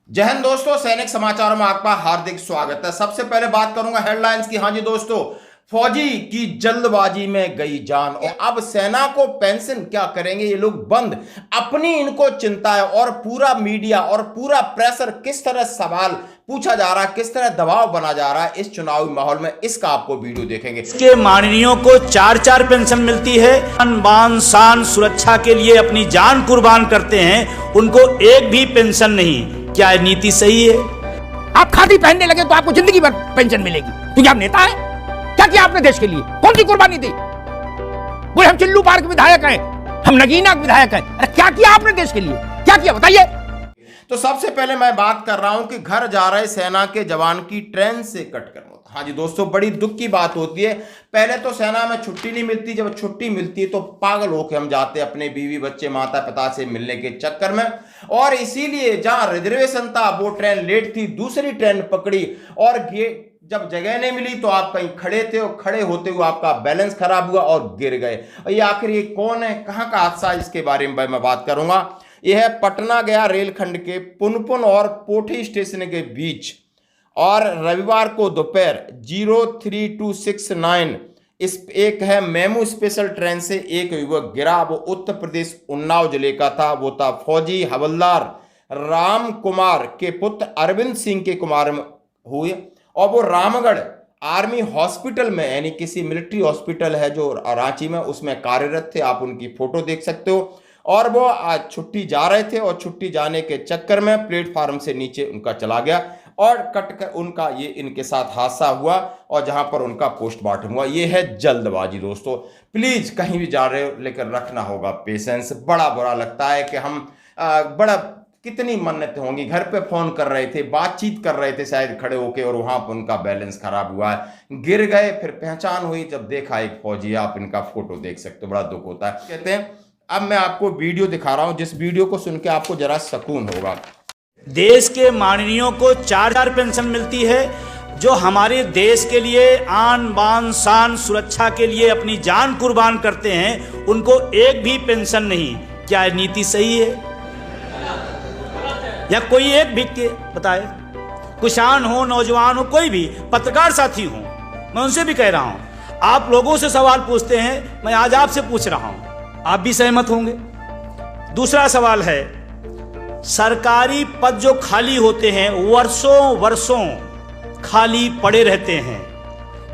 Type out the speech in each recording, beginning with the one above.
जय हिंद दोस्तों, सैनिक समाचारों में आपका हार्दिक स्वागत है। सबसे पहले बात करूंगा हेडलाइंस की। हाँ जी दोस्तों, फौजी की जल्दबाजी में गई जान और अब सेना को पेंशन क्या करेंगे ये लोग बंद, अपनी इनको चिंता है। और पूरा मीडिया और पूरा प्रेशर किस तरह सवाल पूछा जा रहा है, किस तरह दबाव बना जा रहा है इस चुनावी माहौल में, इसका आपको वीडियो देखेंगे। इसके माननीयों को 4-4 पेंशन मिलती है। बान शान सुरक्षा के लिए अपनी जान कुर्बान करते हैं, उनको एक भी पेंशन नहीं। क्या ये नीति सही है? आप खादी पहनने लगे तो आपको जिंदगी भर पेंशन मिलेगी क्योंकि आप नेता हैं। क्या किया आपने देश के लिए? कौन सी कुर्बानी दी? बोले हम चिल्लू पार्क विधायक हैं, हम नगीना विधायक हैं। अरे क्या किया आपने देश के लिए? क्या किया बताइए। तो सबसे पहले मैं बात कर रहा हूं कि घर जा रहे सेना के जवान की ट्रेन से कटकर मौत। हाँ जी दोस्तों, बड़ी दुख की बात होती है। पहले तो सेना में छुट्टी नहीं मिलती, जब छुट्टी मिलती है तो पागल होकर हम जाते हैं अपने बीवी बच्चे माता पिता से मिलने के चक्कर में। और इसीलिए जहां रिजर्वेशन था वो ट्रेन लेट थी, दूसरी ट्रेन पकड़ी और जब जगह नहीं मिली तो आप कहीं खड़े थे और खड़े होते हुए आपका बैलेंस खराब हुआ और गिर गए। और ये आखिर ये कौन है, कहां का हादसा, इसके बारे में मैं बात करूंगा। यह है पटना गया रेलखंड के पुनपुन और पोठी स्टेशन के बीच, और रविवार को दोपहर 03:69 इस एक है मेमू स्पेशल ट्रेन से एक युवक गिरा। वो उत्तर प्रदेश उन्नाव जिले का था। वो था फौजी हवलदार राम कुमार के पुत्र अरविंद सिंह के कुमार में हुए, और वो रामगढ़ आर्मी हॉस्पिटल में, यानी किसी मिलिट्री हॉस्पिटल है जो रांची में, उसमें कार्यरत थे। आप उनकी फोटो देख सकते हो। और वो आज छुट्टी जा रहे थे और छुट्टी जाने के चक्कर में प्लेटफार्म से नीचे उनका चला गया और कटकर उनका ये इनके साथ हादसा हुआ, और जहां पर उनका पोस्टमार्टम हुआ। ये है जल्दबाजी दोस्तों। प्लीज कहीं भी जा रहे हो लेकर रखना होगा पेशेंस। बड़ा बुरा लगता है कि हम बड़ा कितनी मन्नतें होंगी। घर पे फोन कर रहे थे, बातचीत कर रहे थे शायद खड़े होके, और वहां पर उनका बैलेंस खराब हुआ है, गिर गए। फिर पहचान हुई जब देखा एक फौजी। आप इनका फोटो देख सकते हो, बड़ा दुख होता है। कहते हैं अब मैं आपको वीडियो दिखा रहा हूं, जिस वीडियो को सुन के आपको जरा सुकून होगा। देश के माननीयों को 4-4 पेंशन मिलती है, जो हमारे देश के लिए आन बान शान सुरक्षा के लिए अपनी जान कुर्बान करते हैं, उनको एक भी पेंशन नहीं। क्या ये नीति सही है? या कोई एक भी बताए, किसान हो, नौजवान हो, कोई भी पत्रकार साथी हो, मैं उनसे भी कह रहा हूं। आप लोगों से सवाल पूछते हैं, मैं आज आपसे पूछ रहा हूं, आप भी सहमत होंगे। दूसरा सवाल है, सरकारी पद जो खाली होते हैं वर्षों वर्षों खाली पड़े रहते हैं,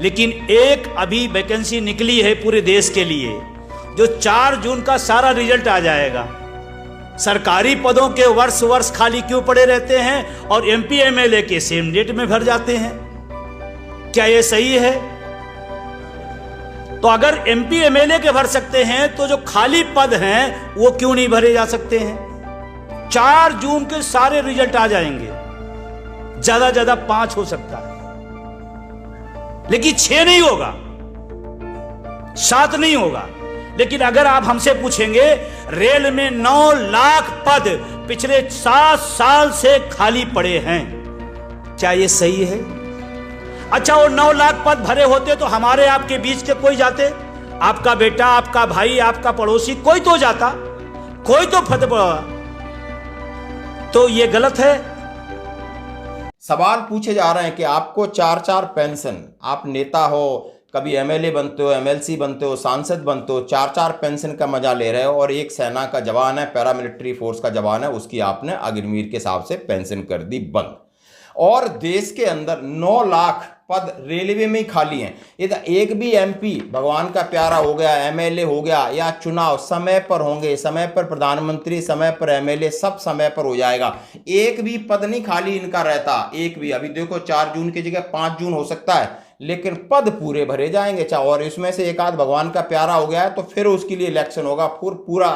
लेकिन एक अभी वैकेंसी निकली है पूरे देश के लिए, जो 4 जून का सारा रिजल्ट आ जाएगा। सरकारी पदों के वर्ष वर्ष खाली क्यों पड़े रहते हैं और एमपी एमएलए के सेम डेट में भर जाते हैं? क्या यह सही है? तो अगर एमपी एमएलए के भर सकते हैं तो जो खाली पद हैं वो क्यों नहीं भरे जा सकते हैं? 4 जून के सारे रिजल्ट आ जाएंगे, ज्यादा ज्यादा 5 हो सकता है, लेकिन 6 नहीं होगा, 7 नहीं होगा। लेकिन अगर आप हमसे पूछेंगे, रेल में 9 लाख पद पिछले 7 साल से खाली पड़े हैं, क्या यह सही है? अच्छा, वो 9 लाख पद भरे होते तो हमारे आपके बीच के कोई जाते, आपका बेटा, आपका भाई, आपका पड़ोसी, कोई तो जाता, कोई तो फत। तो ये गलत है। सवाल पूछे जा रहे हैं कि आपको 4-4 पेंशन, आप नेता हो, कभी एमएलए बनते हो, एमएलसी बनते हो, सांसद बनते हो, 4-4 पेंशन का मजा ले रहे हो, और एक सेना का जवान है, पैरामिलिट्री फोर्स का जवान है, उसकी आपने अग्निवीर के हिसाब से पेंशन कर दी बंद। और देश के अंदर 9 लाख पद रेलवे में ही खाली हैं। एक भी एमपी भगवान का प्यारा हो गया, एमएलए हो गया, या चुनाव समय पर होंगे, समय पर प्रधानमंत्री, समय पर एमएलए, सब समय पर हो जाएगा। एक भी पद नहीं खाली इनका रहता, एक भी। अभी देखो 4 जून की जगह 5 जून हो सकता है, लेकिन पद पूरे भरे जाएंगे। चाहे और इसमें से एक आध भगवान का प्यारा हो गया है तो फिर उसके लिए इलेक्शन होगा पूरा,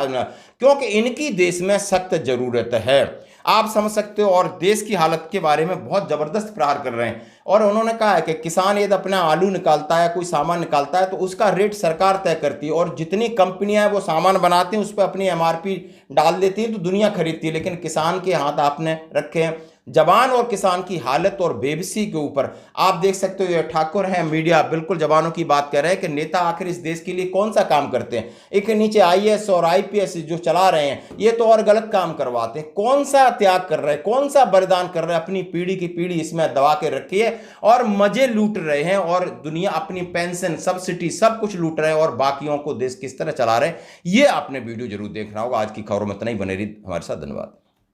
क्योंकि इनकी देश में सख्त जरूरत है। आप समझ सकते हो। और देश की हालत के बारे में बहुत जबरदस्त प्रहार कर रहे हैं। और उन्होंने कहा है कि किसान यदि अपना आलू निकालता है, कोई सामान निकालता है, तो उसका रेट सरकार तय करती है, और जितनी कंपनियां वो सामान बनाती हैं उस पर अपनी एमआरपी डाल देती है तो दुनिया खरीदती है, लेकिन किसान के हाथ आपने रखे हैं। जवान और किसान की हालत और बेबसी के ऊपर आप देख सकते हो, ये ठाकुर हैं, मीडिया बिल्कुल जवानों की बात कर रहे हैं कि नेता आखिर इस देश के लिए कौन सा काम करते हैं। एक नीचे आईएएस और आईपीएस जो चला रहे हैं, ये तो और गलत काम करवाते हैं। कौन सा त्याग कर रहे हैं, कौन सा बलिदान कर रहे हैं, अपनी पीढ़ी की पीढ़ी इसमें दबा के रखी है और मजे लूट रहे हैं, और दुनिया अपनी पेंशन सब्सिडी सब कुछ लूट रहे हैं, और बाकियों को देश किस तरह चला रहे हैं। ये आपने वीडियो जरूर देखना होगा। आज की खबरों में इतना ही, बने रहिए हमारे साथ। धन्यवाद।